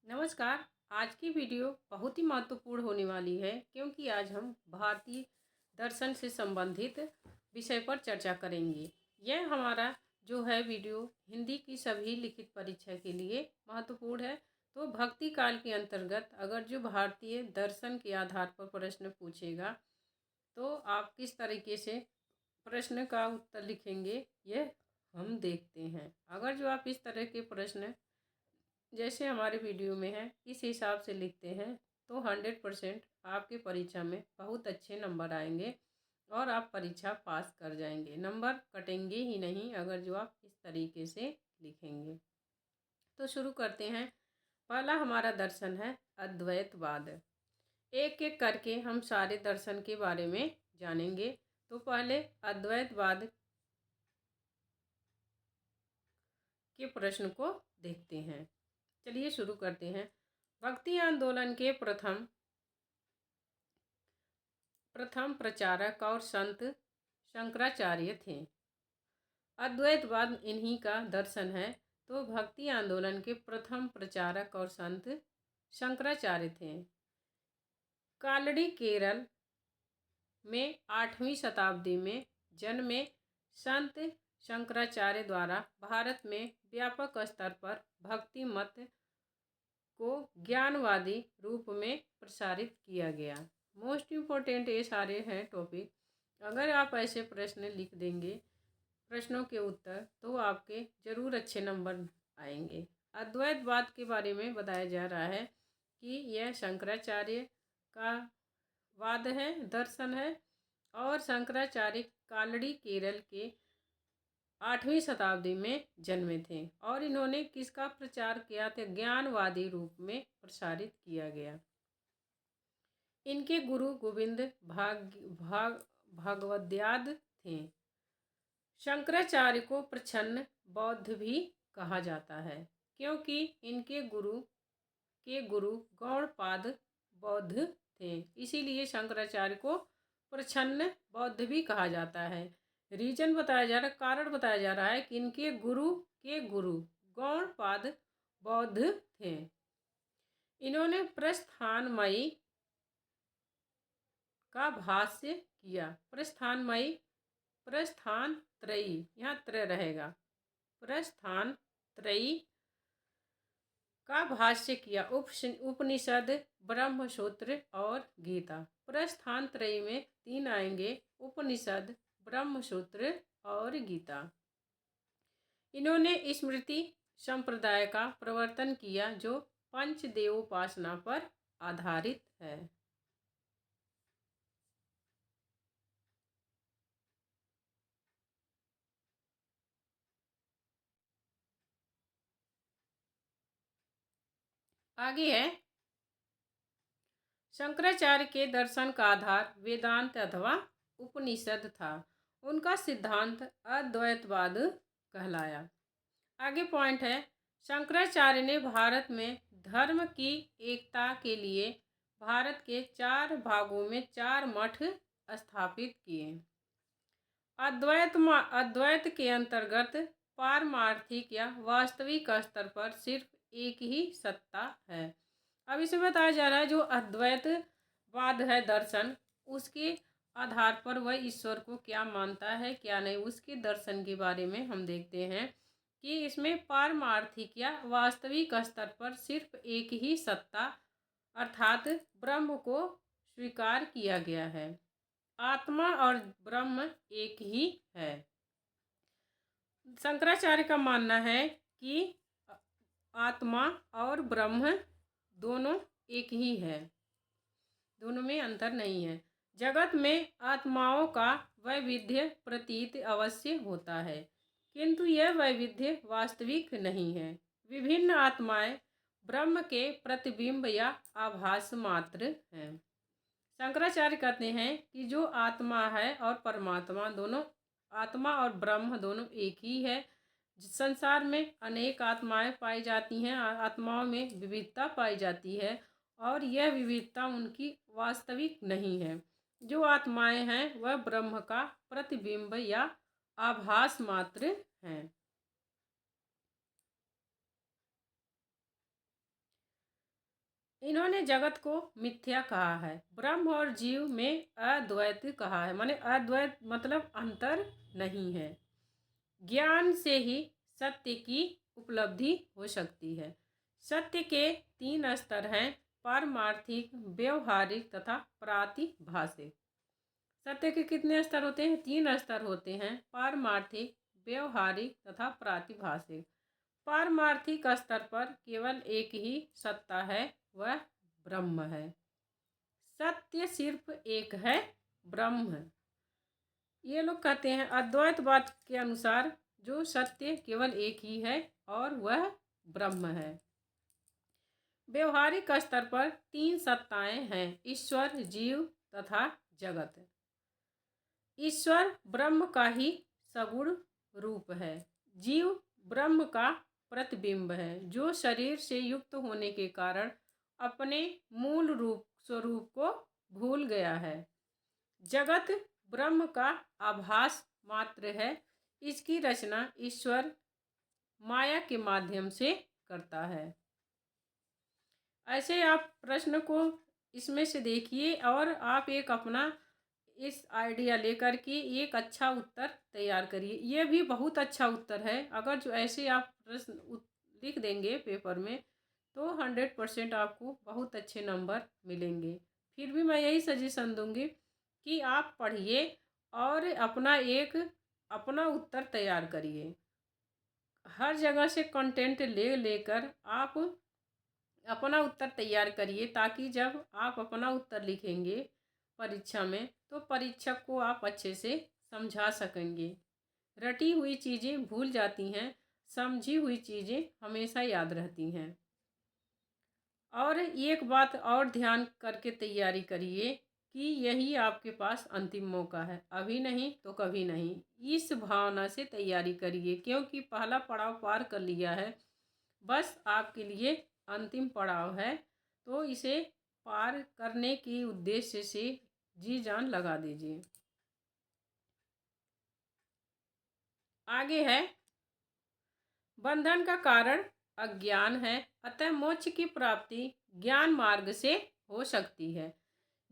नमस्कार। आज की वीडियो बहुत ही महत्वपूर्ण होने वाली है क्योंकि आज हम भारतीय दर्शन से संबंधित विषय पर चर्चा करेंगे। यह हमारा जो है वीडियो हिंदी की सभी लिखित परीक्षा के लिए महत्वपूर्ण है। तो भक्ति काल के अंतर्गत अगर जो भारतीय दर्शन के आधार पर प्रश्न पूछेगा तो आप किस तरीके से प्रश्न का उत्तर लिखेंगे यह हम देखते हैं। अगर जो आप इस तरह के प्रश्न जैसे हमारे वीडियो में है इस हिसाब से लिखते हैं तो 100% आपके परीक्षा में बहुत अच्छे नंबर आएंगे और आप परीक्षा पास कर जाएंगे। नंबर कटेंगे ही नहीं अगर जो आप इस तरीके से लिखेंगे। तो शुरू करते हैं। पहला हमारा दर्शन है अद्वैतवाद। एक एक करके हम सारे दर्शन के बारे में जानेंगे। तो पहले अद्वैतवाद के प्रश्न को देखते हैं। चलिए शुरू करते हैं। भक्ति आंदोलन के प्रथम प्रचारक और संत शंकराचार्य थे। अद्वैतवाद इन्हीं का दर्शन है। तो भक्ति आंदोलन के प्रथम प्रचारक और संत शंकराचार्य थे। कालड़ी केरल में 8वीं शताब्दी में जन्मे संत शंकराचार्य द्वारा भारत में व्यापक स्तर पर भक्ति मत को ज्ञानवादी रूप में प्रसारित किया गया। मोस्ट इम्पोर्टेंट ये सारे हैं टॉपिक। अगर आप ऐसे प्रश्न लिख देंगे प्रश्नों के उत्तर तो आपके ज़रूर अच्छे नंबर आएंगे। अद्वैतवाद के बारे में बताया जा रहा है कि यह शंकराचार्य का वाद है, दर्शन है और शंकराचार्य कालड़ी केरल के 8वीं शताब्दी में जन्मे थे और इन्होंने किसका प्रचार किया था? ज्ञानवादी रूप में प्रसारित किया गया। इनके गुरु गोविंद भगवद्याद थे। शंकराचार्य को प्रच्छन्न बौद्ध भी कहा जाता है क्योंकि इनके गुरु गौड़पाद बौद्ध थे, इसीलिए शंकराचार्य को प्रच्छन्न बौद्ध भी कहा जाता है। रीजन बताया जा रहा है, कारण बताया जा रहा है कि इनके गुरु गौड़पाद बौद्ध थे। इन्होंने प्रस्थानमयी का भाष्य किया। प्रस्थान त्रयी, यहाँ त्रय रहेगा, प्रस्थान त्रयी का भाष्य किया। उपनिषद, ब्रह्मसूत्र और गीता। प्रस्थान त्रयी में 3 आएंगे, उपनिषद, ब्रह्मसूत्र और गीता। इन्होंने स्मृति संप्रदाय का प्रवर्तन किया जो पंचदेवोपासना पर आधारित है। आगे है शंकराचार्य के दर्शन का आधार वेदांत अथवा उपनिषद था। उनका सिद्धांत अद्वैतवाद कहलाया। आगे पॉइंट है शंकराचार्य ने भारत में धर्म की एकता के लिए भारत के 4 भागों में 4 मठ स्थापित किए। अद्वैत के अंतर्गत पारमार्थिक या वास्तविक स्तर पर सिर्फ एक ही सत्ता है। अब इसमें बताया जा रहा है जो अद्वैतवाद है दर्शन, उसके आधार पर वह ईश्वर को क्या मानता है क्या नहीं, उसके दर्शन के बारे में हम देखते हैं कि इसमें पारमार्थिक या वास्तविक स्तर पर सिर्फ एक ही सत्ता अर्थात ब्रह्म को स्वीकार किया गया है। आत्मा और ब्रह्म एक ही है। शंकराचार्य का मानना है कि आत्मा और ब्रह्म दोनों एक ही है, दोनों में अंतर नहीं है। जगत में आत्माओं का वैविध्य प्रतीत अवश्य होता है किंतु यह वैविध्य वास्तविक नहीं है। विभिन्न आत्माएं ब्रह्म के प्रतिबिंब या आभास मात्र हैं। शंकराचार्य कहते हैं कि जो आत्मा है और परमात्मा दोनों, आत्मा और ब्रह्म दोनों एक ही है। संसार में अनेक आत्माएं पाई जाती हैं, आत्माओं में विविधता पाई जाती है और यह विविधता उनकी वास्तविक नहीं है। जो आत्माएं हैं वह ब्रह्म का प्रतिबिंब या आभास मात्र हैं। इन्होंने जगत को मिथ्या कहा है। ब्रह्म और जीव में अद्वैत कहा है, माने अद्वैत मतलब अंतर नहीं है। ज्ञान से ही सत्य की उपलब्धि हो सकती है। सत्य के 3 स्तर हैं: पारमार्थिक, व्यवहारिक तथा प्रातिभाषिक। सत्य के कितने स्तर होते हैं? 3 स्तर होते हैं: पारमार्थिक, व्यवहारिक तथा प्रातिभाषिक। पारमार्थिक स्तर पर केवल एक ही सत्ता है, वह ब्रह्म है। सत्य सिर्फ एक है, ब्रह्म। ये लोग कहते हैं अद्वैतवाद के अनुसार जो सत्य केवल एक ही है और वह ब्रह्म है। व्यवहारिक स्तर पर 3 सत्ताएं हैं: ईश्वर, जीव तथा जगत। ईश्वर ब्रह्म का ही सगुण रूप है। जीव ब्रह्म का प्रतिबिंब है, जो शरीर से युक्त होने के कारण अपने मूल रूप स्वरूप को भूल गया है। जगत ब्रह्म का आभास मात्र है। इसकी रचना ईश्वर माया के माध्यम से करता है। ऐसे आप प्रश्न को इसमें से देखिए और आप एक अपना इस आइडिया लेकर के एक अच्छा उत्तर तैयार करिए। ये भी बहुत अच्छा उत्तर है। अगर जो ऐसे आप प्रश्न लिख देंगे पेपर में तो 100% आपको बहुत अच्छे नंबर मिलेंगे। फिर भी मैं यही सजेशन दूंगी कि आप पढ़िए और अपना उत्तर तैयार करिए। हर जगह से कंटेंट लेकर आप अपना उत्तर तैयार करिए, ताकि जब आप अपना उत्तर लिखेंगे परीक्षा में तो परीक्षक को आप अच्छे से समझा सकेंगे। रटी हुई चीज़ें भूल जाती हैं, समझी हुई चीज़ें हमेशा याद रहती हैं। और एक बात और ध्यान करके तैयारी करिए कि यही आपके पास अंतिम मौका है, अभी नहीं तो कभी नहीं। इस भावना से तैयारी करिए, क्योंकि पहला पड़ाव पार कर लिया है, बस आपके लिए अंतिम पड़ाव है। तो इसे पार करने के उद्देश्य से जी जान लगा दीजिए। आगे है, बंधन का कारण अज्ञान है, अतः मोक्ष की प्राप्ति ज्ञान मार्ग से हो सकती है।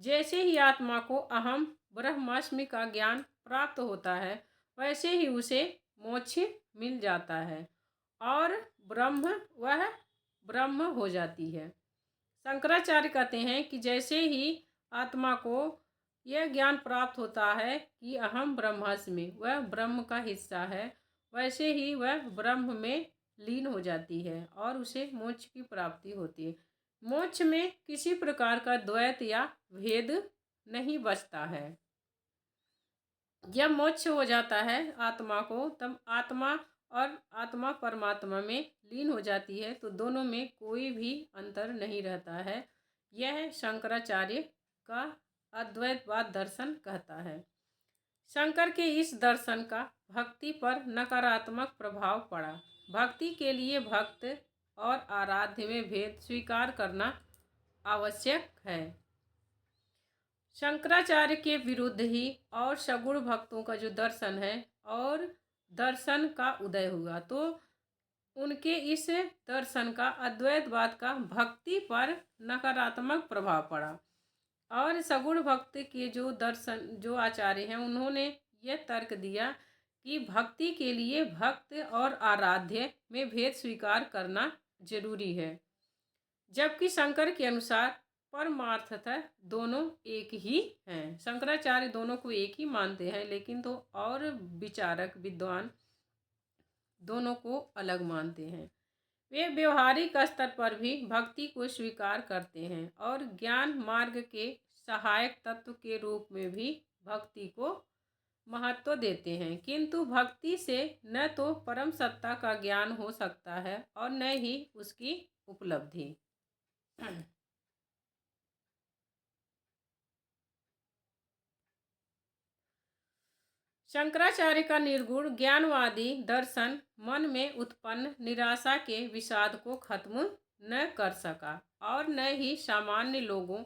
जैसे ही आत्मा को अहम ब्रह्मास्मि का ज्ञान प्राप्त होता है, वैसे ही उसे मोक्ष मिल जाता है और वह ब्रह्म हो जाती है। शंकराचार्य कहते हैं कि जैसे ही आत्मा को यह ज्ञान प्राप्त होता है कि अहम ब्रह्मास्मि, वह ब्रह्म का हिस्सा है, वैसे ही वह ब्रह्म में लीन हो जाती है और उसे मोक्ष की प्राप्ति होती है। मोक्ष में किसी प्रकार का द्वैत या भेद नहीं बचता है। जब मोक्ष हो जाता है आत्मा को, तब आत्मा परमात्मा में लीन हो जाती है, तो दोनों में कोई भी अंतर नहीं रहता है। यह शंकराचार्य का अद्वैतवाद दर्शन कहता है। शंकर के इस दर्शन का भक्ति पर नकारात्मक प्रभाव पड़ा। भक्ति के लिए भक्त और आराध्य में भेद स्वीकार करना आवश्यक है। शंकराचार्य के विरुद्ध ही और सगुण भक्तों का जो दर्शन है और दर्शन का उदय हुआ, तो उनके इस दर्शन का, अद्वैतवाद का, भक्ति पर नकारात्मक प्रभाव पड़ा। और सगुण भक्त के जो आचार्य हैं, उन्होंने यह तर्क दिया कि भक्ति के लिए भक्त और आराध्य में भेद स्वीकार करना जरूरी है, जबकि शंकर के अनुसार परमार्थतः दोनों एक ही हैं। शंकराचार्य दोनों को एक ही मानते हैं, लेकिन तो और विचारक विद्वान दोनों को अलग मानते हैं। वे व्यवहारिक स्तर पर भी भक्ति को स्वीकार करते हैं और ज्ञान मार्ग के सहायक तत्व के रूप में भी भक्ति को महत्व देते हैं, किंतु भक्ति से न तो परम सत्ता का ज्ञान हो सकता है और न ही उसकी उपलब्धि। शंकराचार्य का निर्गुण ज्ञानवादी दर्शन मन में उत्पन्न निराशा के विषाद को खत्म न कर सका और न ही सामान्य लोगों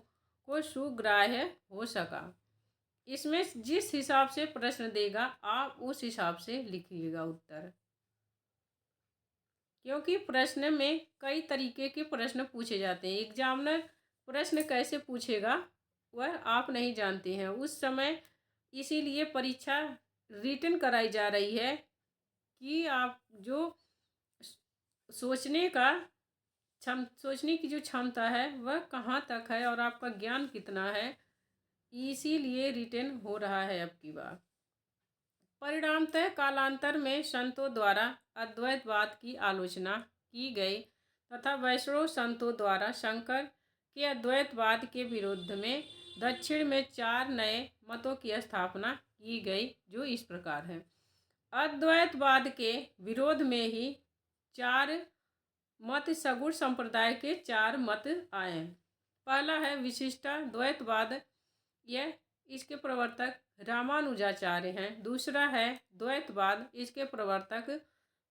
को सुग्राह्य हो सका। इसमें जिस हिसाब से प्रश्न देगा आप उस हिसाब से लिखिएगा उत्तर। क्योंकि प्रश्न में कई तरीके के प्रश्न पूछे जाते हैं। एग्जामिनर प्रश्न कैसे पूछेगा वह आप नहीं जानते हैं उस समय, इसीलिए परीक्षा रिटन कराई जा रही है कि आप जो सोचने की जो क्षमता है वह कहाँ तक है और आपका ज्ञान कितना है, इसीलिए रिटन हो रहा है अब की बार। परिणामतः कालांतर में संतों द्वारा अद्वैतवाद की आलोचना की गई तथा वैष्णव संतों द्वारा शंकर के अद्वैतवाद के विरुद्ध में दक्षिण में 4 नए मतों की स्थापना की गई, जो इस प्रकार है। अद्वैतवाद के विरोध में ही 4 मत सगुण संप्रदाय के 4 मत आए। पहला है विशिष्टाद्वैतवाद, यह इसके प्रवर्तक रामानुजाचार्य हैं। दूसरा है द्वैतवाद, इसके प्रवर्तक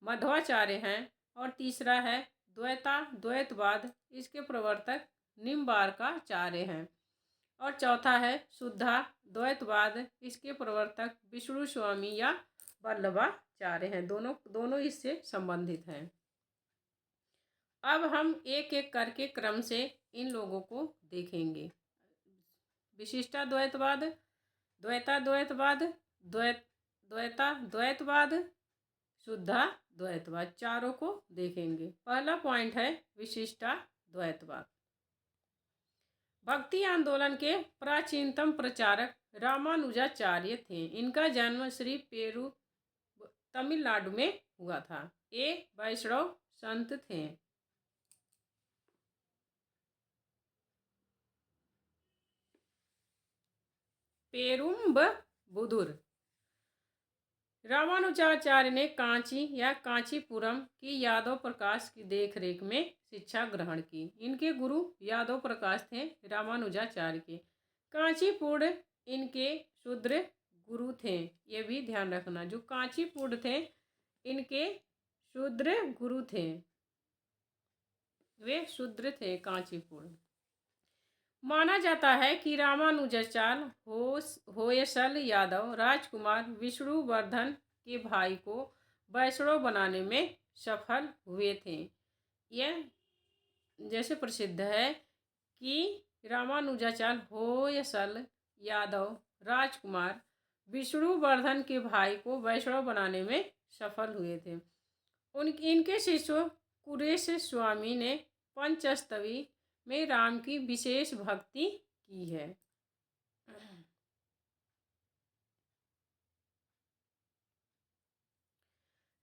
मध्वाचार्य हैं। और तीसरा है द्वैतवाद, इसके प्रवर्तक निम्बार्काचार्य हैं। और चौथा है शुद्धाद्वैतवाद, इसके प्रवर्तक विष्णु स्वामी या वल्लभाचार्य हैं। दोनों इससे संबंधित हैं। अब हम एक एक करके क्रम से इन लोगों को देखेंगे। विशिष्टाद्वैतवाद, द्वैताद्वैतवाद, द्वैताद्वैतवाद, शुद्धाद्वैतवाद, चारों को देखेंगे। पहला पॉइंट है विशिष्टाद्वैतवाद। भक्ति आंदोलन के प्राचीनतम प्रचारक रामानुजाचार्य थे। इनका जन्म श्री पेरू तमिलनाडु में हुआ था। ये वैष्णव संत थे। पेरुम्बबुदुर। रामानुजाचार्य ने कांची या कांचीपुरम की यादव प्रकाश की देखरेख में शिक्षा ग्रहण की। इनके गुरु यादव प्रकाश थे रामानुजाचार्य के। कांचीपुर इनके शूद्र गुरु थे, ये भी ध्यान रखना। जो कांचीपुर थे इनके शूद्र गुरु थे, वे शूद्र थे कांचीपुर। माना जाता है कि रामानुजाचार्य होयसल यादव राजकुमार विष्णुवर्धन के भाई को वैष्णव बनाने में सफल हुए थे। यह जैसे प्रसिद्ध है कि रामानुजाचार्य होयसल यादव राजकुमार विष्णुवर्धन के भाई को वैष्णव बनाने में सफल हुए थे। इनके शिष्य कुरेश स्वामी ने पंचस्तवी में राम की विशेष भक्ति की है।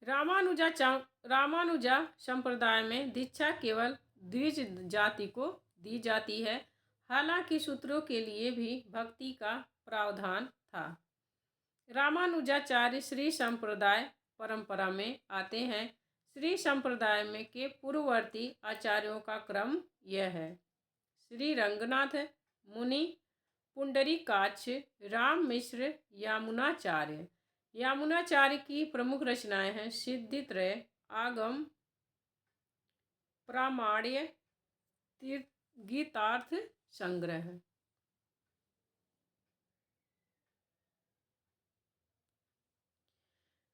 रामानुजा संप्रदाय में दीक्षा केवल द्विज जाति को दी जाती है। हालांकि सूत्रों के लिए भी भक्ति का प्रावधान था। रामानुजाचार्य श्री संप्रदाय परंपरा में आते हैं। श्री संप्रदाय में के पूर्ववर्ती आचार्यों का क्रम यह है: श्री रंगनाथ मुनि, पुंडरीकाक्ष, राम मिश्र, यामुनाचार्य। यामुनाचार्य की प्रमुख रचनाएं हैं सिद्धित्रय, आगम, प्रामाण्य, गीतार्थ संग्रह।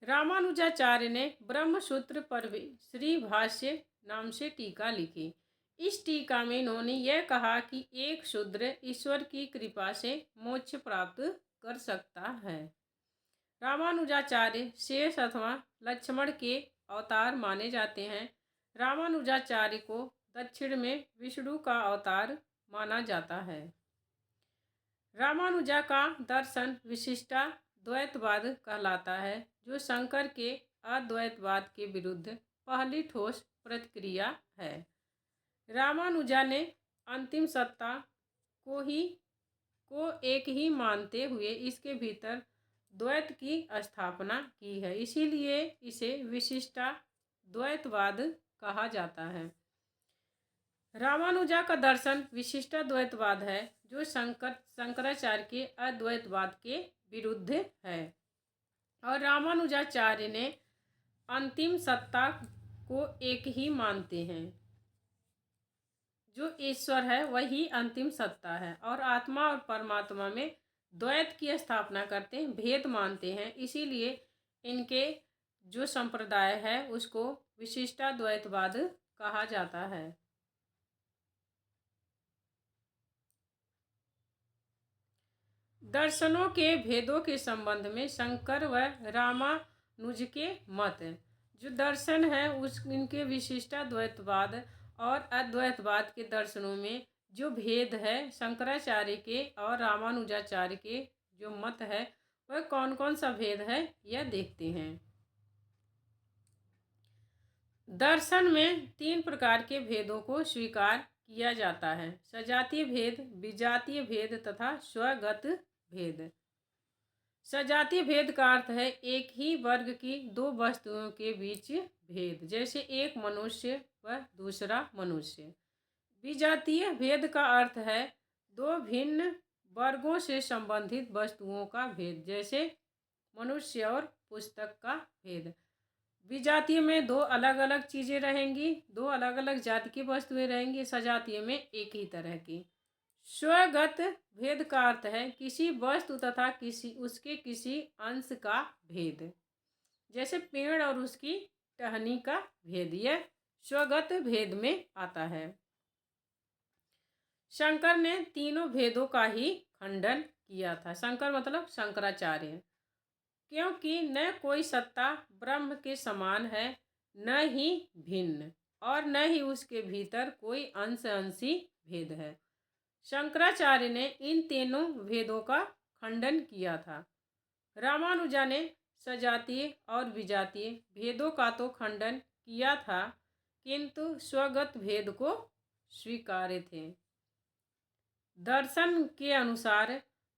रामानुजाचार्य ने ब्रह्मसूत्र पर भी श्री भाष्य नाम से टीका लिखी। इस टीका में इन्होंने यह कहा कि एक शूद्र ईश्वर की कृपा से मोक्ष प्राप्त कर सकता है। रामानुजाचार्य शेष अथवा लक्ष्मण के अवतार माने जाते हैं। रामानुजाचार्य को दक्षिण में विष्णु का अवतार माना जाता है। रामानुजा का दर्शन विशिष्टाद्वैतवाद कहलाता है, जो शंकर के अद्वैतवाद के विरुद्ध पहली ठोस प्रतिक्रिया है। रामानुजा ने अंतिम सत्ता को एक ही मानते हुए इसके भीतर द्वैत की स्थापना की है, इसीलिए इसे विशिष्टाद्वैतवाद कहा जाता है। रामानुजा का दर्शन विशिष्टाद्वैतवाद है, जो शंकराचार्य के अद्वैतवाद के विरुद्ध है। और रामानुजाचार्य ने अंतिम सत्ता को एक ही मानते हैं। जो ईश्वर है वही अंतिम सत्ता है और आत्मा और परमात्मा में द्वैत की स्थापना करते हैं, भेद मानते हैं। इसीलिए इनके जो संप्रदाय है उसको विशिष्टाद्वैतवाद कहा जाता है। दर्शनों के भेदों के संबंध में शंकर व रामानुज के मत। जो दर्शन है इनके विशिष्टाद्वैतवाद और अद्वैतवाद के दर्शनों में जो भेद है, शंकराचार्य के और रामानुजाचार्य के जो मत है वह कौन कौन सा भेद है यह देखते हैं। दर्शन में 3 प्रकार के भेदों को स्वीकार किया जाता है: सजातीय भेद, विजातीय भेद तथा स्वगत भेद। सजातीय भेद का अर्थ है एक ही वर्ग की 2 वस्तुओं के बीच भेद, जैसे एक मनुष्य व दूसरा मनुष्य। विजातीय भेद का अर्थ है 2 भिन्न वर्गों से संबंधित वस्तुओं का भेद, जैसे मनुष्य और पुस्तक का भेद। विजातीय में 2 अलग अलग चीज़ें रहेंगी, 2 अलग अलग जाति की वस्तुएं रहेंगी, सजातीय में एक ही तरह की। स्वगत भेद का अर्थ है किसी वस्तु तथा उसके किसी अंश का भेद, जैसे पेड़ और उसकी टहनी का भेद, यह स्वगत भेद में आता है। शंकर ने तीनों भेदों का ही खंडन किया था। शंकर मतलब शंकराचार्य, क्योंकि न कोई सत्ता ब्रह्म के समान है, न ही भिन्न, और न ही उसके भीतर कोई अंशी भेद है। शंकराचार्य ने इन तीनों भेदों का खंडन किया था। रामानुजा ने सजातीय और विजातीय भेदों का तो खंडन किया था, किंतु स्वगत भेद को स्वीकार्य थे। दर्शन के अनुसार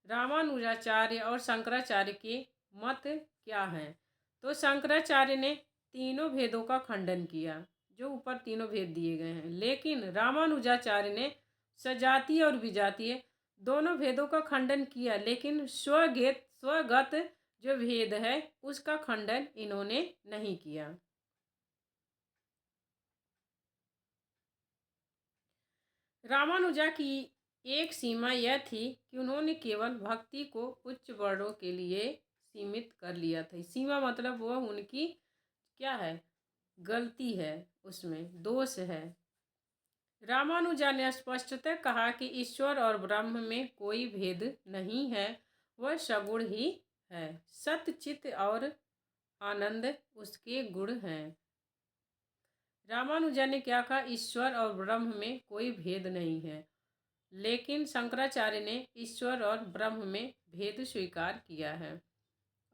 रामानुजाचार्य और शंकराचार्य के मत क्या हैं? तो शंकराचार्य ने तीनों भेदों का खंडन किया, जो ऊपर तीनों भेद दिए गए हैं, लेकिन रामानुजाचार्य ने सजातीय और विजातीय दोनों भेदों का खंडन किया, लेकिन स्वगत जो भेद है उसका खंडन इन्होंने नहीं किया। रामानुजा की एक सीमा यह थी कि उन्होंने केवल भक्ति को उच्च वर्णों के लिए सीमित कर लिया था। सीमा मतलब वह उनकी क्या है, गलती है, उसमें दोष है। रामानुजा ने स्पष्टतः कहा कि ईश्वर और ब्रह्म में कोई भेद नहीं है, वह सगुण ही है। सत्य, चित्त और आनंद उसके गुण हैं। रामानुजा ने क्या कहा? ईश्वर और ब्रह्म में कोई भेद नहीं है, लेकिन शंकराचार्य ने ईश्वर और ब्रह्म में भेद स्वीकार किया है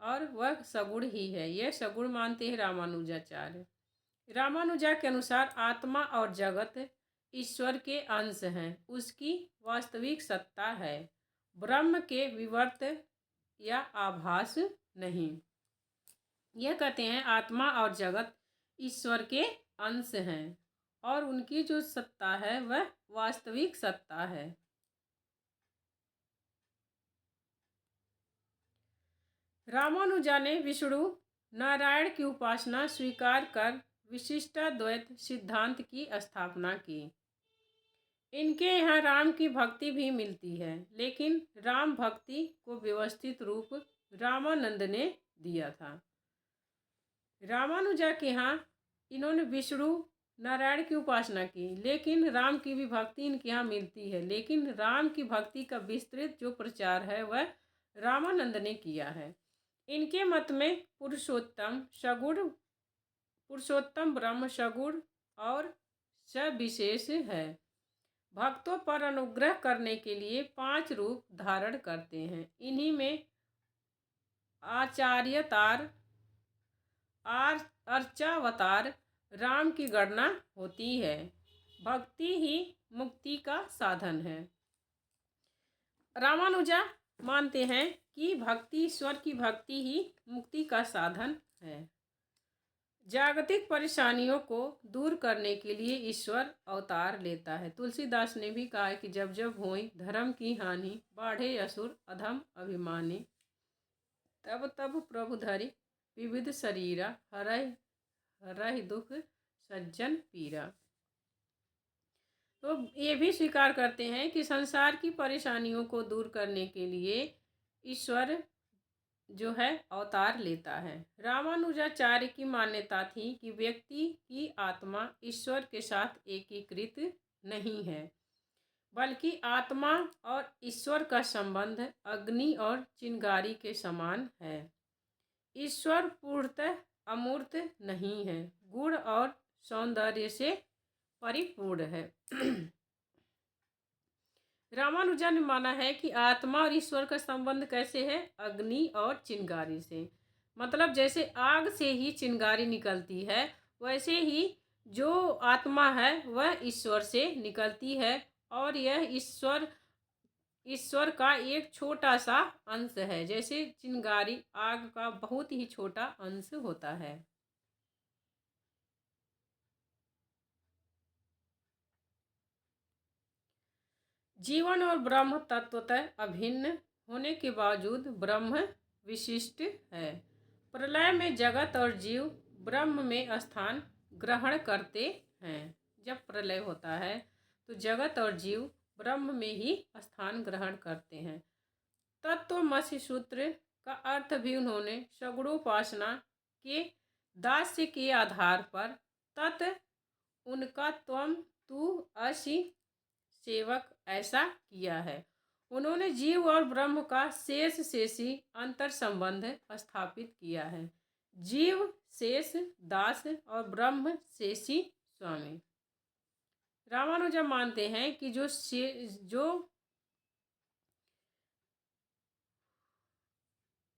और वह सगुण ही है। यह सगुण मानते हैं रामानुजाचार्य। रामानुजा के अनुसार आत्मा और जगत ईश्वर के अंश हैं, उसकी वास्तविक सत्ता है, ब्रह्म के विवर्त या आभास नहीं। यह कहते हैं आत्मा और जगत ईश्वर के अंश हैं और उनकी जो सत्ता है वह वास्तविक सत्ता है। रामानुजा ने विष्णु नारायण की उपासना स्वीकार कर विशिष्टाद्वैत सिद्धांत की स्थापना की। इनके यहाँ राम की भक्ति भी मिलती है, लेकिन राम भक्ति को व्यवस्थित रूप रामानंद ने दिया था। रामानुजा के यहाँ इन्होंने विष्णु नारायण की उपासना की, लेकिन राम की भी भक्ति इनके यहाँ मिलती है, लेकिन राम की भक्ति का विस्तृत जो प्रचार है वह रामानंद ने किया है। इनके मत में पुरुषोत्तम सगुण, पुरुषोत्तम ब्रह्म सगुण और सविशेष है। भक्तों पर अनुग्रह करने के लिए 5 रूप धारण करते हैं। इन्हीं में आचार्यतार, अर्चावतार राम की गणना होती है। भक्ति ही मुक्ति का साधन है। रामानुजा मानते हैं कि भक्ति, ईश्वर की भक्ति ही मुक्ति का साधन है। जागतिक परेशानियों को दूर करने के लिए ईश्वर अवतार लेता है। तुलसीदास ने भी कहा कि जब जब होई धर्म की हानि, बाढ़े असुर अधम अभिमानी, तब तब प्रभु धरि विविध शरीरा, हरहि दुख सज्जन पीरा। तो ये भी स्वीकार करते हैं कि संसार की परेशानियों को दूर करने के लिए ईश्वर जो है अवतार लेता है। रामानुजाचार्य की मान्यता थी कि व्यक्ति की आत्मा ईश्वर के साथ एकीकृत नहीं है, बल्कि आत्मा और ईश्वर का संबंध अग्नि और चिंगारी के समान है। ईश्वर पूर्णतः अमूर्त नहीं है, गुण और सौंदर्य से परिपूर्ण है। रामानुजा ने माना है कि आत्मा और ईश्वर का संबंध कैसे है? अग्नि और चिंगारी से। मतलब जैसे आग से ही चिंगारी निकलती है, वैसे ही जो आत्मा है वह ईश्वर से निकलती है, और यह ईश्वर का एक छोटा सा अंश है। जैसे चिंगारी आग का बहुत ही छोटा अंश होता है। जीवन और ब्रह्म तत्वतः अभिन्न होने के बावजूद ब्रह्म विशिष्ट है। प्रलय में जगत और जीव ब्रह्म में स्थान ग्रहण करते हैं। जब प्रलय होता है तो जगत और जीव ब्रह्म में ही स्थान ग्रहण करते हैं। तत्वमसि सूत्र का अर्थ भी उन्होंने सगुणोपासना के दास्य के आधार पर तत् उनका त्वम तू असि सेवक ऐसा किया है। उन्होंने जीव और ब्रह्म का शेष शेषी अंतर संबंध स्थापित किया है। जीव शेष दास और ब्रह्म शेषी स्वामी। रामानुजा मानते हैं कि जो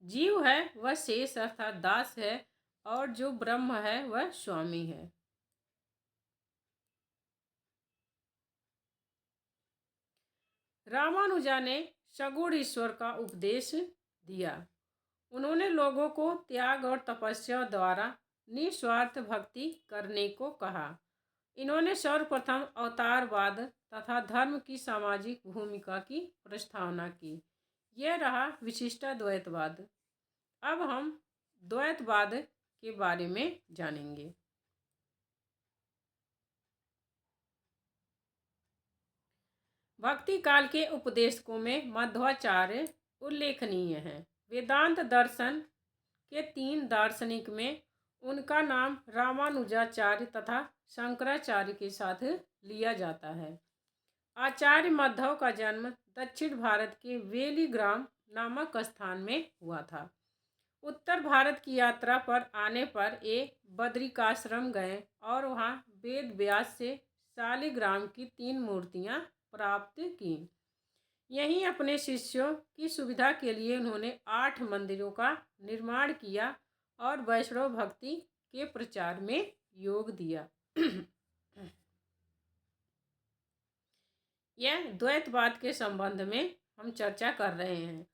जीव है वह शेष अर्थात दास है, और जो ब्रह्म है वह स्वामी है। रामानुजा ने सगुण ईश्वर का उपदेश दिया। उन्होंने लोगों को त्याग और तपस्या द्वारा निस्वार्थ भक्ति करने को कहा। इन्होंने सर्वप्रथम अवतारवाद तथा धर्म की सामाजिक भूमिका की प्रस्तावना की। यह रहा विशिष्टाद्वैतवाद। अब हम द्वैतवाद के बारे में जानेंगे। भक्ति काल के उपदेशकों में मध्वाचार्य उल्लेखनीय हैं। वेदांत दर्शन के 3 दार्शनिक में उनका नाम रामानुजाचार्य तथा शंकराचार्य के साथ लिया जाता है। आचार्य मध्व का जन्म दक्षिण भारत के वेलीग्राम नामक स्थान में हुआ था। उत्तर भारत की यात्रा पर आने पर एक बद्रिकाश्रम गए और वहाँ वेद व्यास से शालिग्राम की 3 मूर्तियाँ प्राप्त की। यहीं अपने शिष्यों की सुविधा के लिए उन्होंने 8 मंदिरों का निर्माण किया और वैष्णव भक्ति के प्रचार में योग दिया। यह द्वैतवाद के संबंध में हम चर्चा कर रहे हैं।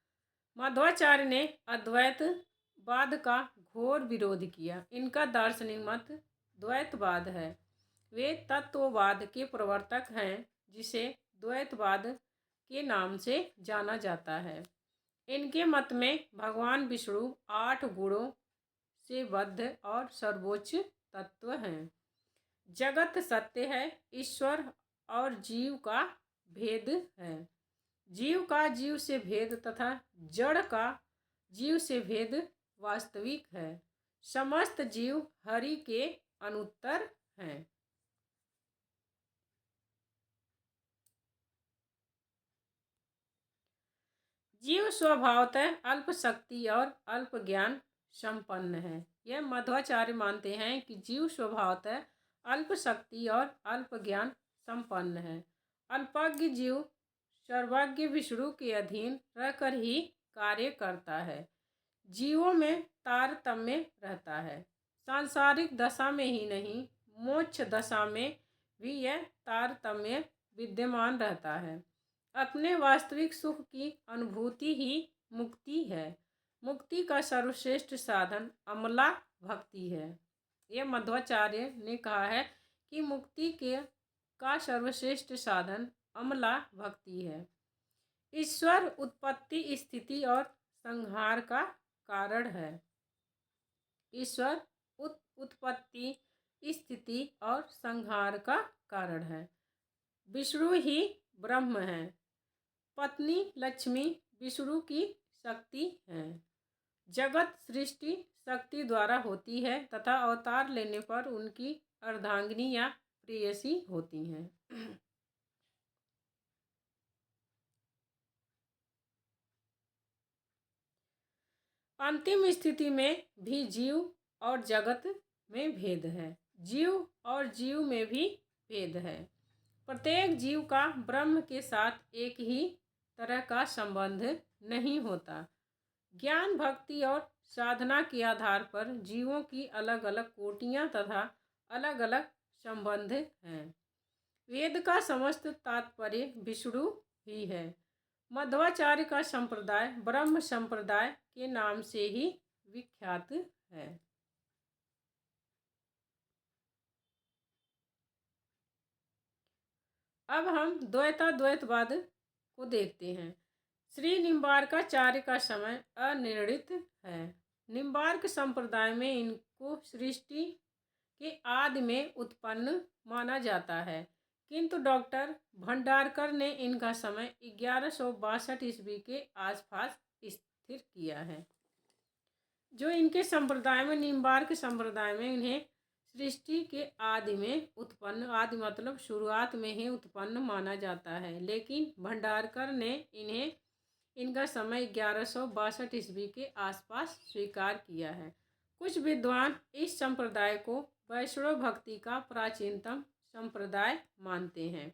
मध्वाचार्य ने अद्वैतवाद का घोर विरोध किया। इनका दार्शनिक मत द्वैतवाद है। वे तत्ववाद के प्रवर्तक हैं, जिसे द्वैतवाद के नाम से जाना जाता है। इनके मत में भगवान विष्णु 8 गुणों से बद्ध और सर्वोच्च तत्व हैं। जगत सत्य है, ईश्वर और जीव का भेद है। जीव का जीव से भेद तथा जड़ का जीव से भेद वास्तविक है। समस्त जीव हरि के अनुत्तर हैं। जीव स्वभावतः अल्प शक्ति और अल्प ज्ञान संपन्न है। यह मध्वाचार्य मानते हैं कि जीव स्वभावतः अल्प शक्ति और अल्प ज्ञान संपन्न है। अल्पज्ञ जीव सर्वज्ञ विष्णु के अधीन रहकर ही कार्य करता है। जीवों में तारतम्य रहता है। सांसारिक दशा में ही नहीं, मोक्ष दशा में भी यह तारतम्य विद्यमान रहता है। अपने वास्तविक सुख की अनुभूति ही मुक्ति है। मुक्ति का सर्वश्रेष्ठ साधन अमला भक्ति है। यह मध्वाचार्य ने कहा है कि मुक्ति का सर्वश्रेष्ठ साधन अमला भक्ति है। ईश्वर उत्पत्ति, स्थिति और संहार का कारण है। ईश्वर उत्पत्ति, स्थिति और संहार का कारण है। विष्णु ही ब्रह्म है। पत्नी लक्ष्मी विष्णु की शक्ति है। जगत सृष्टि शक्ति द्वारा होती है तथा अवतार लेने पर उनकी अर्धांगिनी या प्रेयसी होती हैं। अंतिम स्थिति में भी जीव और जगत में भेद है, जीव और जीव में भी भेद है। प्रत्येक जीव का ब्रह्म के साथ एक ही तरह का संबंध नहीं होता। ज्ञान, भक्ति और साधना के आधार पर जीवों की अलग अलग कोटियां तथा अलग अलग संबंध हैं। वेद का समस्त तात्पर्य विष्णु ही है। मध्वाचार्य का संप्रदाय ब्रह्म संप्रदाय के नाम से ही विख्यात है। अब हम द्वैताद्वैतवाद को देखते हैं। श्री निम्बार्काचार्य का समय अनिर्णित है। निम्बार्क संप्रदाय में इनको सृष्टि के आदि में उत्पन्न माना जाता है, किंतु डॉक्टर भंडारकर ने इनका समय 1162 ईस्वी के आसपास स्थिर किया है। जो इनके संप्रदाय में, निम्बार्क संप्रदाय में, इन्हें सृष्टि के आदि में उत्पन्न, आदि मतलब शुरुआत में ही उत्पन्न माना जाता है, लेकिन भंडारकर ने इनका समय 1162 ईस्वी के आसपास स्वीकार किया है। कुछ विद्वान इस संप्रदाय को वैष्णव भक्ति का प्राचीनतम संप्रदाय मानते हैं।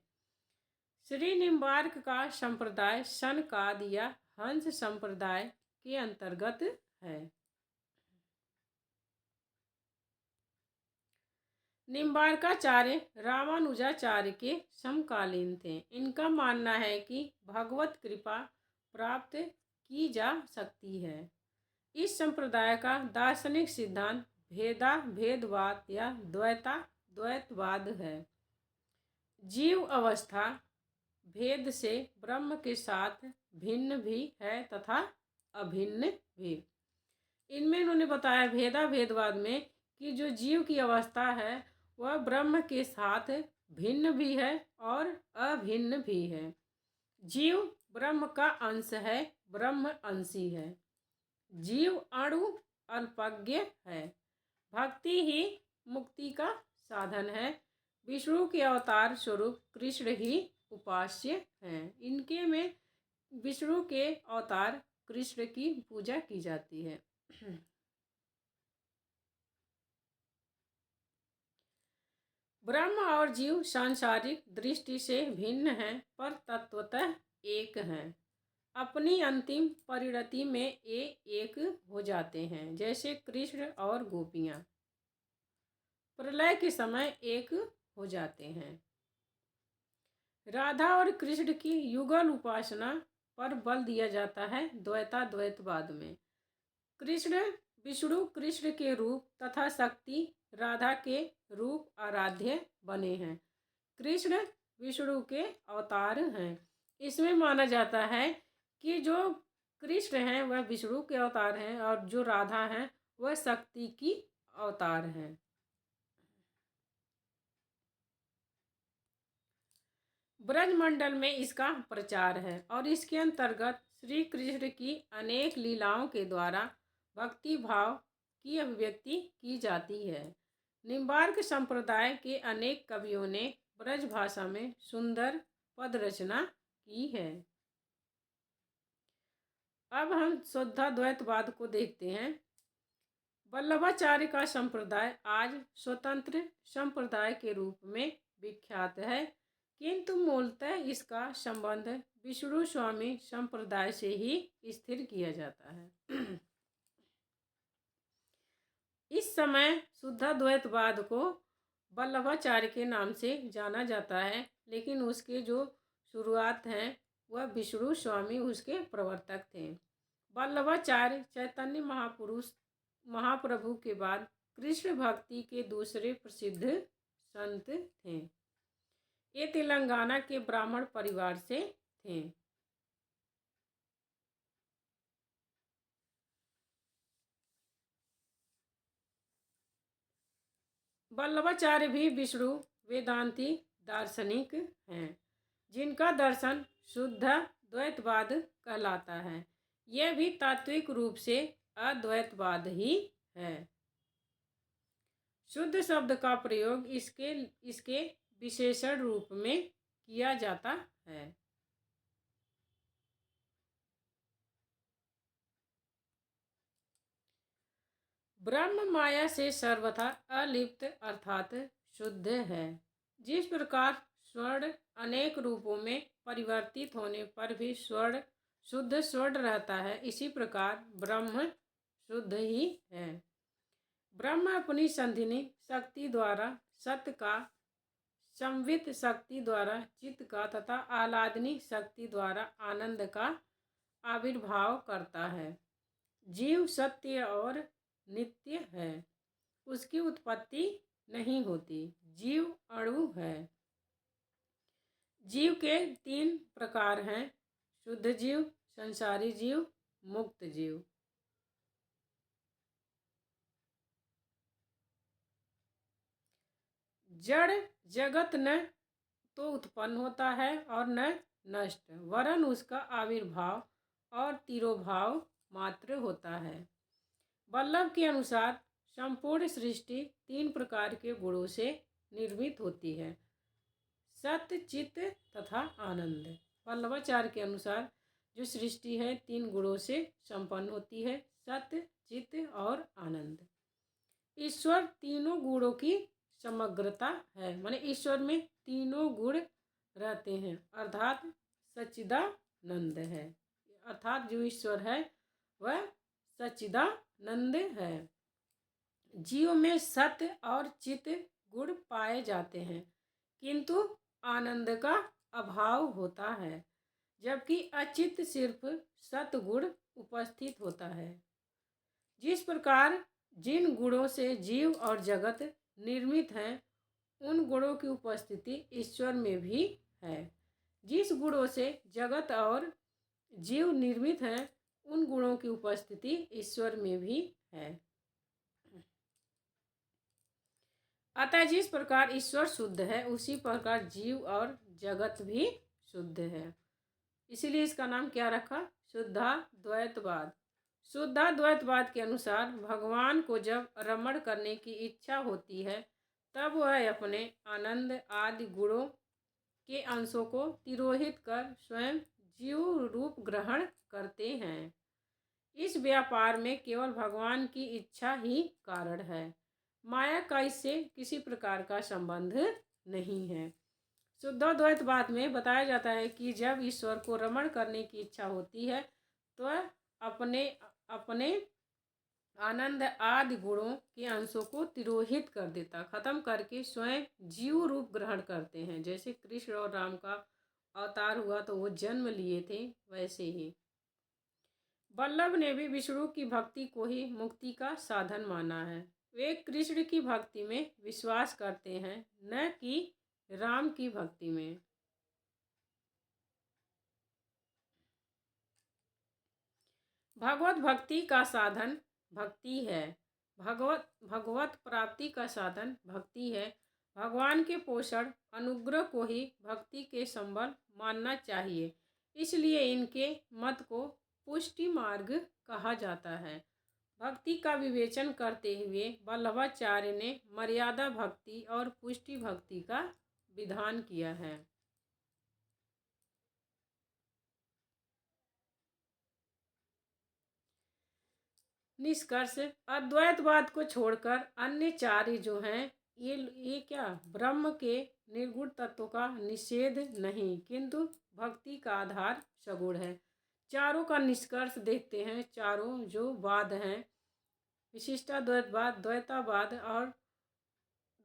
श्री निम्बार्क का संप्रदाय सनकाद या हंस संप्रदाय के अंतर्गत है। निम्बार्काचार्य रामानुजाचार्य के समकालीन थे। इनका मानना है कि भगवत कृपा प्राप्त की जा सकती है। इस संप्रदाय का दार्शनिक सिद्धांत भेदवाद या द्वैतवाद है। जीव अवस्था भेद से ब्रह्म के साथ भिन्न भी है तथा अभिन्न भी। इनमें उन्होंने बताया भेदवाद में कि जो जीव की अवस्था है वह ब्रह्म के साथ भिन्न भी है और अभिन्न भी है। जीव ब्रह्म का अंश है, ब्रह्म अंशी है। जीव अणु अल्पज्ञ है। भक्ति ही मुक्ति का साधन है। विष्णु के अवतार स्वरूप कृष्ण ही उपास्य हैं। इनके में विष्णु के अवतार कृष्ण की पूजा की जाती है। ब्रह्म और जीव सांसारिक दृष्टि से भिन्न हैं, पर तत्वतः एक हैं। अपनी अंतिम परिणति में ये एक हो जाते हैं, जैसे कृष्ण और गोपियाँ प्रलय के समय एक हो जाते हैं। राधा और कृष्ण की युगल उपासना पर बल दिया जाता है द्वैतवाद में। विष्णु कृष्ण के रूप तथा शक्ति राधा के रूप आराध्य बने हैं। कृष्ण विष्णु के अवतार हैं। इसमें माना जाता है कि जो कृष्ण हैं वह विष्णु के अवतार हैं और जो राधा हैं वह शक्ति की अवतार हैं। ब्रजमंडल में इसका प्रचार है और इसके अंतर्गत श्री कृष्ण की अनेक लीलाओं के द्वारा भक्ति भाव की अभिव्यक्ति की जाती है। निम्बार्क संप्रदाय के अनेक कवियों ने ब्रज भाषा में सुंदर पद रचना की है। अब हम शुद्धाद्वैतवाद को देखते हैं। वल्लभाचार्य का संप्रदाय आज स्वतंत्र संप्रदाय के रूप में विख्यात है, किंतु मूलतः इसका संबंध विष्णु स्वामी संप्रदाय से ही स्थिर किया जाता है। इस समय शुद्धाद्वैतवाद को वल्लभाचार्य के नाम से जाना जाता है, लेकिन उसके जो शुरुआत हैं वह विष्णु स्वामी उसके प्रवर्तक थे। वल्लभाचार्य चैतन्य महाप्रभु के बाद कृष्ण भक्ति के दूसरे प्रसिद्ध संत थे। ये तेलंगाना के ब्राह्मण परिवार से थे। वल्लभाचार्य भी विष्णु वेदांती दार्शनिक हैं, जिनका दर्शन शुद्ध द्वैतवाद कहलाता है। यह भी तात्विक रूप से अद्वैतवाद ही है। शुद्ध शब्द का प्रयोग इसके विशेषण रूप में किया जाता है। ब्रह्म माया से सर्वथा अलिप्त अर्थात शुद्ध है। जिस प्रकार स्वर्ण अनेक रूपों में परिवर्तित होने पर भी स्वर्ण शुद्ध स्वर्ण रहता है, इसी प्रकार ब्रह्म शुद्ध ही है। ब्रह्म अपनी संधिनी शक्ति द्वारा सत्य का, संवित शक्ति द्वारा चित्त का तथा आह्लादनी शक्ति द्वारा आनंद का आविर्भाव करता है। जीव सत्य और नित्य है, उसकी उत्पत्ति नहीं होती। जीव अणु है। जीव के 3 प्रकार हैं: शुद्ध जीव, संसारी जीव, मुक्त जीव। जड़ जगत न तो उत्पन्न होता है और न नष्ट, वरन उसका आविर्भाव और तिरोभाव मात्र होता है। वल्लभ के अनुसार संपूर्ण सृष्टि 3 प्रकार के गुणों से निर्मित होती है: सत्य, चित्त तथा आनंद। वल्लभाचार्य के अनुसार जो सृष्टि है 3 गुणों से संपन्न होती है: सत्य, चित्त और आनंद। ईश्वर तीनों गुणों की समग्रता है, माने ईश्वर में तीनों गुण रहते हैं, अर्थात सच्चिदानंद है। अर्थात जो ईश्वर है वह सच्चिदानंद है। जीव में सत्य और चित्त गुण पाए जाते हैं, किंतु आनंद का अभाव होता है, जबकि अचित सिर्फ सत्गुण उपस्थित होता है। जिस प्रकार जिन गुणों से जीव और जगत निर्मित हैं, उन गुणों की उपस्थिति ईश्वर में भी है। जिस गुणों से जगत और जीव निर्मित हैं, उन गुणों की उपस्थिति ईश्वर में भी है। अतः जिस प्रकार ईश्वर शुद्ध है, उसी प्रकार जीव और जगत भी शुद्ध है। इसीलिए इसका नाम क्या रखा? शुद्धाद्वैतवाद। शुद्धाद्वैतवाद के अनुसार भगवान को जब रमण करने की इच्छा होती है, तब वह अपने आनंद आदि गुणों के अंशों को तिरोहित कर स्वयं जीव रूप ग्रहण करते हैं। इस व्यापार में केवल भगवान की इच्छा ही कारण है, माया का इससे किसी प्रकार का संबंध नहीं है। शुद्धाद्वैतवाद में बताया जाता है कि जब ईश्वर को रमण करने की इच्छा होती है, तो अपने आनंद आदि गुणों के अंशों को तिरोहित कर देता, खत्म करके स्वयं जीव रूप ग्रहण करते हैं। जैसे कृष्ण और राम का अवतार हुआ तो वो जन्म लिए थे, वैसे ही वल्लभ ने भी विष्णु की भक्ति को ही मुक्ति का साधन माना है। वे कृष्ण की भक्ति में विश्वास करते हैं, न कि राम की भक्ति में। भगवत भक्ति का साधन भक्ति है। भगवत प्राप्ति का साधन भक्ति है। भगवान के पोषण अनुग्रह को ही भक्ति के संबल मानना चाहिए। इसलिए इनके मत को पुष्टि मार्ग कहा जाता है। भक्ति का विवेचन करते हुए वल्लभाचार्य ने मर्यादा भक्ति और पुष्टि भक्ति का विधान किया है। निष्कर्ष: अद्वैतवाद को छोड़कर अन्य 4 जो हैं, ये क्या ब्रह्म के निर्गुण तत्व का निषेध नहीं, किंतु भक्ति का आधार सगुण है। चारों का निष्कर्ष देखते हैं। चारों जो वाद हैं, विशिष्टाद्वैतवाद, द्वैतावाद और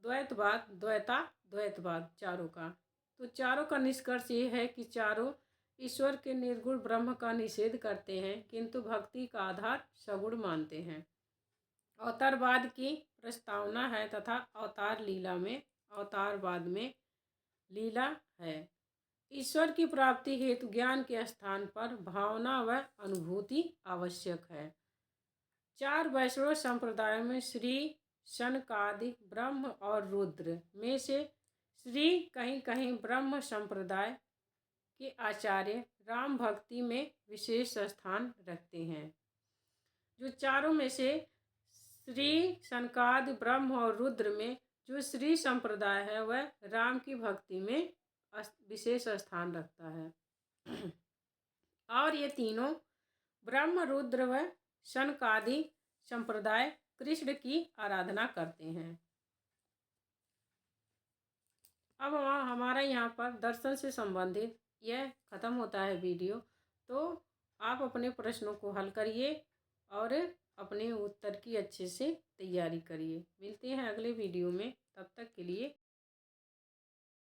द्वैतवाद, चारों का, तो चारों का निष्कर्ष ये है कि चारों ईश्वर के निर्गुण ब्रह्म का निषेध करते हैं, किंतु भक्ति का आधार सगुण मानते हैं। अवतारवाद की प्रस्तावना है तथा अवतारवाद में लीला है। ईश्वर की प्राप्ति हेतु ज्ञान के स्थान पर भावना व अनुभूति आवश्यक है। 4 वैष्णव संप्रदायों में श्री शनकादि ब्रह्म और रुद्र में से श्री कहीं कहीं ब्रह्म संप्रदाय के आचार्य राम भक्ति में विशेष स्थान रखते हैं। जो चारों में से श्री, सनकादि, ब्रह्म और रुद्र में जो श्री संप्रदाय है वह राम की भक्ति में विशेष स्थान रखता है। और ये तीनों ब्रह्म, रुद्र व सनकादि संप्रदाय कृष्ण की आराधना करते हैं। अब हमारा यहाँ पर दर्शन से संबंधित यह खत्म होता है वीडियो। तो आप अपने प्रश्नों को हल करिए और अपने उत्तर की अच्छे से तैयारी करिए। मिलते हैं अगले वीडियो में, तब तक के लिए